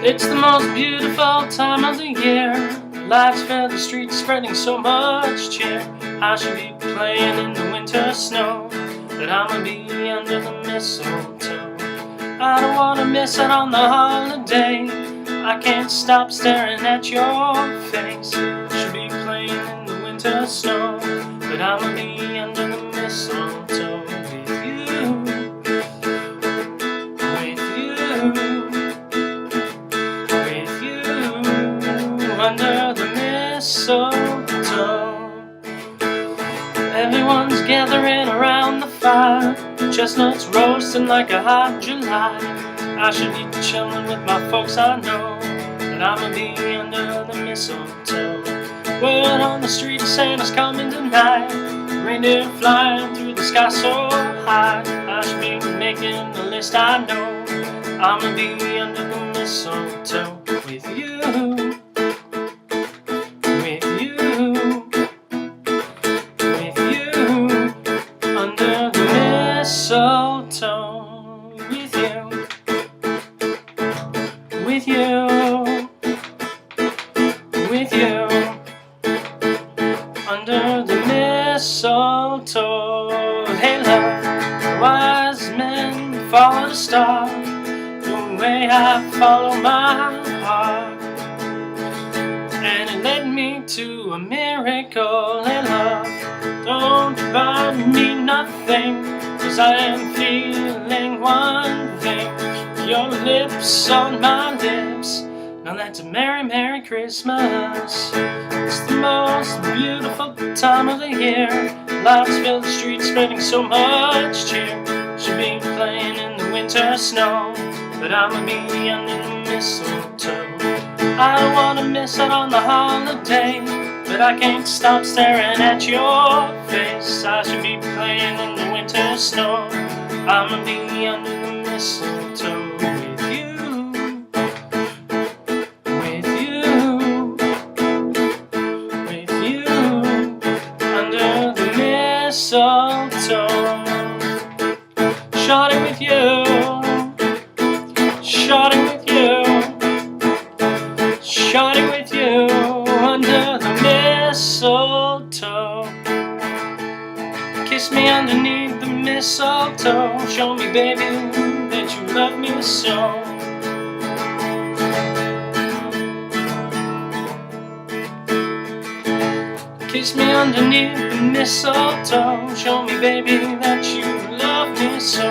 It's the most beautiful time of the year. Lights fill the streets, spreading so much cheer. I should be playing in the winter snow, but I'ma be under the mistletoe. I don't wanna miss out on the holiday. I can't stop staring at your face. Should be playing in the winter snow, but I'ma be under the mistletoe with you. Under the mistletoe, everyone's gathering around the fire, chestnuts roasting like a hot July. I should be chilling with my folks, I know, but I'ma be under the mistletoe. Word on the street, Santa's coming tonight, reindeer flying through the sky so high. I should be making the list, I know, I'ma be under the mistletoe with you. Mistletoe with you, with you, with you, under the mistletoe. Hey love, wise men follow the star, the way I follow my heart, and it led me to a miracle. Hey love, don't buy me nothing, 'cause I am feeling one thing. Your lips on my lips. Now that's a merry, merry Christmas. It's the most beautiful time of the year. Lights fill the streets, spreading so much cheer. Should be playing in the winter snow, but I'ma be under the mistletoe. I don't wanna miss out on the holiday, but I can't stop staring at your face. I should be playing in the winter snow. I'ma be under the mistletoe with you, with you, with you, under the mistletoe. Shorty with you, shorty with you, shorty with you, under the mistletoe. Kiss me underneath the mistletoe. Show me, baby, that you love me so. Kiss me underneath the mistletoe. Show me, baby, that you love me so.